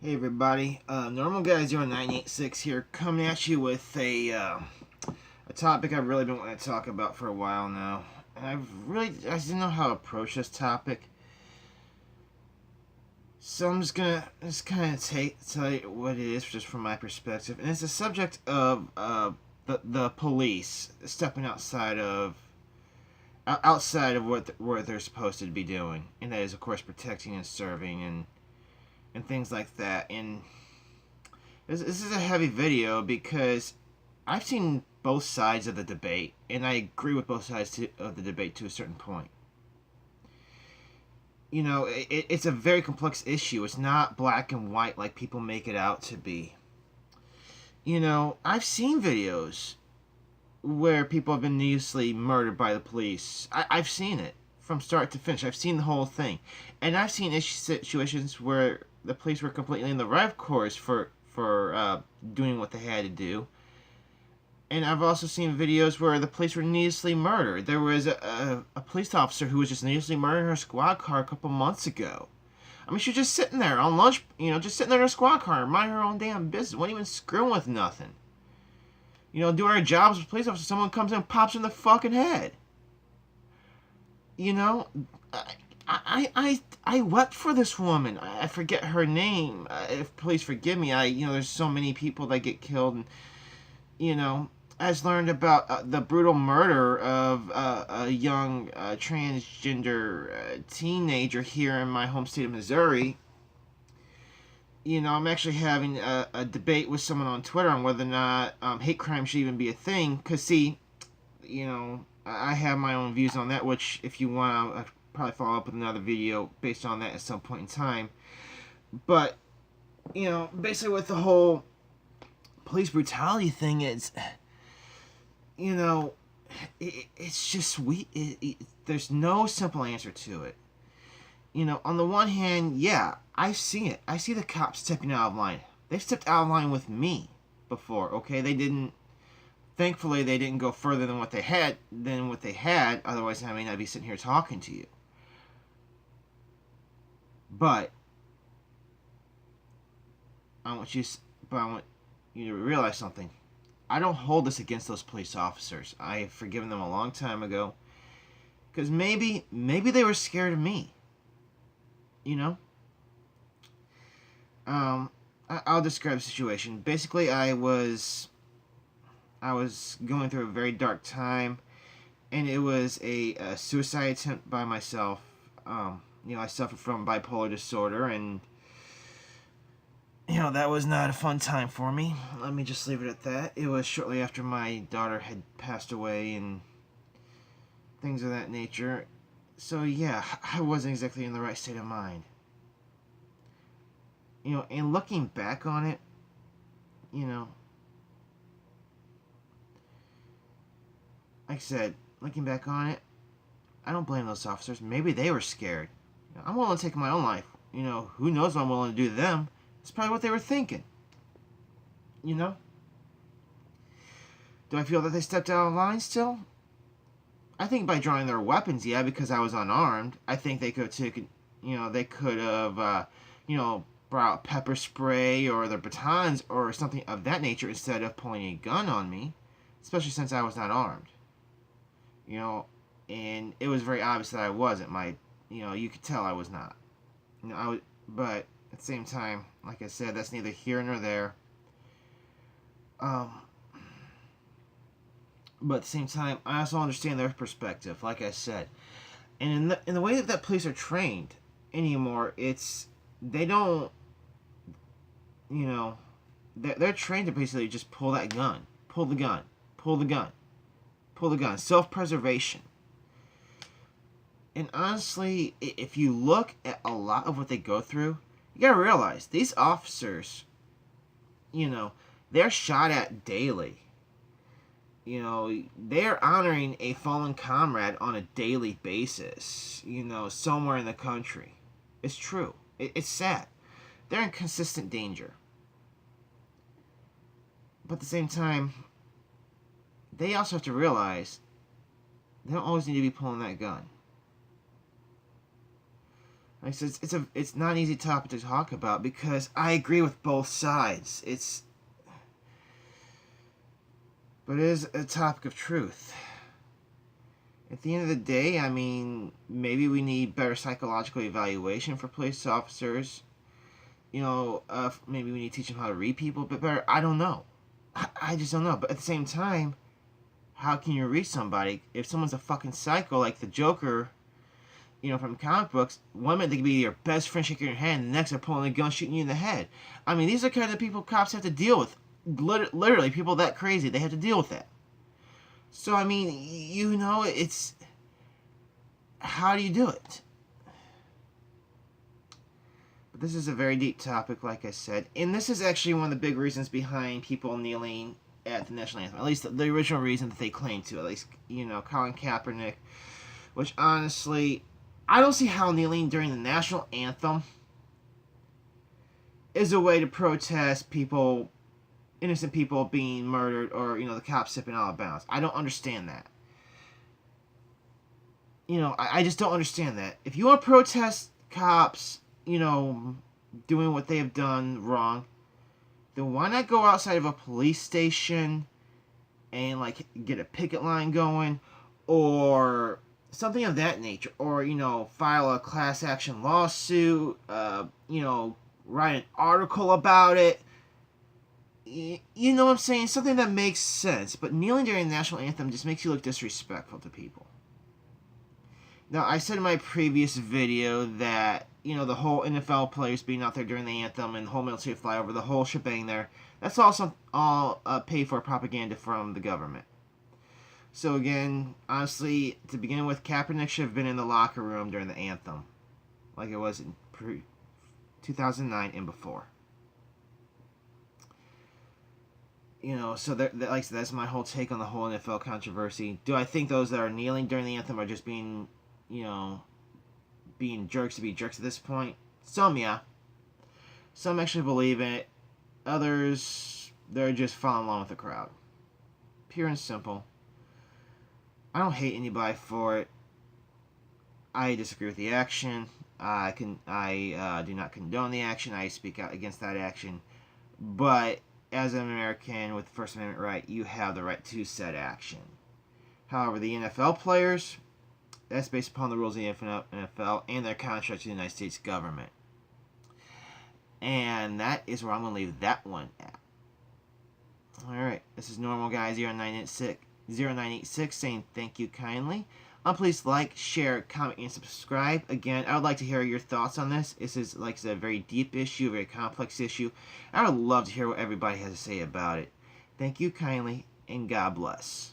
Hey everybody, Normal Guy 0986 here, coming at you with a topic I've really been wanting to talk about for a while now. And I didn't know how to approach this topic. So I'm just gonna kind of tell you what it is, just from my perspective. And it's the subject of the police stepping outside of what they're supposed to be doing, and that is of course protecting and serving and things like that. And this is a heavy video because I've seen both sides of the debate, and I agree with both sides of the debate to a certain point. You know, it's a very complex issue. It's not black and white like people make it out to be. You know, I've seen videos where people have been needlessly murdered by the police. I've seen it from start to finish. I've seen the whole thing. And I've seen situations where the police were completely in the right, of course, for doing what they had to do. And I've also seen videos where the police were needlessly murdered. There was a police officer who was just needlessly murdered in her squad car a couple months ago. I mean, she was just sitting there on lunch, just sitting there in her squad car, minding her own damn business, wasn't even screwing with nothing. Doing her job as a police officer, someone comes in and pops her in the fucking head. You know, I wept for this woman. I forget her name. If please forgive me. There's so many people that get killed, and I've learned about the brutal murder of a young transgender teenager here in my home state of Missouri. I'm actually having a debate with someone on Twitter on whether or not hate crime should even be a thing. Because, see, I have my own views on that, which, if you want, I'll probably follow up with another video based on that at some point in time. But, basically with the whole police brutality thing, it's just sweet. There's no simple answer to it. On the one hand, yeah, I've seen it. I see the cops stepping out of line. They've stepped out of line with me before, okay? Thankfully, they didn't go further than what they had. Otherwise, I may not be sitting here talking to you. But I want you to realize something. I don't hold this against those police officers. I have forgiven them a long time ago. Because maybe they were scared of me. I'll describe the situation. Basically, I was going through a very dark time, and it was a suicide attempt by myself. I suffer from bipolar disorder, and that was not a fun time for me. Let me just leave it at that. It was shortly after my daughter had passed away and things of that nature. So yeah, I wasn't exactly in the right state of mind. And looking back on it, like I said, looking back on it, I don't blame those officers. Maybe they were scared. I'm willing to take my own life. Who knows what I'm willing to do to them? That's probably what they were thinking. Do I feel that they stepped out of line still? I think by drawing their weapons, yeah, because I was unarmed. I think they could have, brought out pepper spray or their batons or something of that nature instead of pulling a gun on me, especially since I was not armed. And it was very obvious that I wasn't. You could tell I was not. But at the same time, like I said, that's neither here nor there. But at the same time, I also understand their perspective, like I said. And in the way that police are trained anymore, they don't, they're trained to basically just pull that gun, pull the gun, pull the gun, pull the gun. Self-preservation. And honestly, if you look at a lot of what they go through, you gotta realize these officers, they're shot at daily. They're honoring a fallen comrade on a daily basis, somewhere in the country. It's true. It's sad. They're in consistent danger. But at the same time, they also have to realize they don't always need to be pulling that gun. Like I said, it's not an easy topic to talk about because I agree with both sides. But it is a topic of truth. At the end of the day, I mean, maybe we need better psychological evaluation for police officers. Maybe we need to teach them how to read people a bit better. I don't know. I just don't know. But at the same time, how can you read somebody if someone's a fucking psycho like the Joker? From comic books, one minute they can be your best friend shaking your hand, the next they're pulling a gun shooting you in the head. I mean, these are kind of people cops have to deal with. Literally, people that crazy, they have to deal with that. So, I mean, it's... How do you do it? But this is a very deep topic, like I said. And this is actually one of the big reasons behind people kneeling at the national anthem. At least the original reason that they claim to. At least, Colin Kaepernick. Which, honestly... I don't see how kneeling during the national anthem is a way to protest innocent people being murdered, or, the cops stepping out of bounds. I don't understand that. I just don't understand that. If you want to protest cops, doing what they have done wrong, then why not go outside of a police station and, get a picket line going, or... something of that nature, or, file a class action lawsuit, write an article about it. You know what I'm saying? Something that makes sense. But kneeling during the national anthem just makes you look disrespectful to people. Now, I said in my previous video that, the whole NFL players being out there during the anthem and the whole military flyover, the whole shebang there, that's all paid for propaganda from the government. So again, honestly, to begin with, Kaepernick should have been in the locker room during the anthem, like it was in 2009 and before. So that's my whole take on the whole NFL controversy. Do I think those that are kneeling during the anthem are just being jerks to be jerks at this point? Some, yeah. Some actually believe in it. Others, they're just following along with the crowd. Pure and simple. I don't hate anybody for it. I disagree with the action. I do not condone the action. I speak out against that action. But as an American with the First Amendment right, you have the right to said action. However, the NFL players, that's based upon the rules of the NFL and their contract to the United States government. And that is where I'm going to leave that one at. Alright, this is Normal Guy 0986 saying thank you kindly. Please like, share, comment, and subscribe. Again, I would like to hear your thoughts on this. This is, like I said, a very deep issue, a very complex issue. I would love to hear what everybody has to say about it. Thank you kindly, and God bless.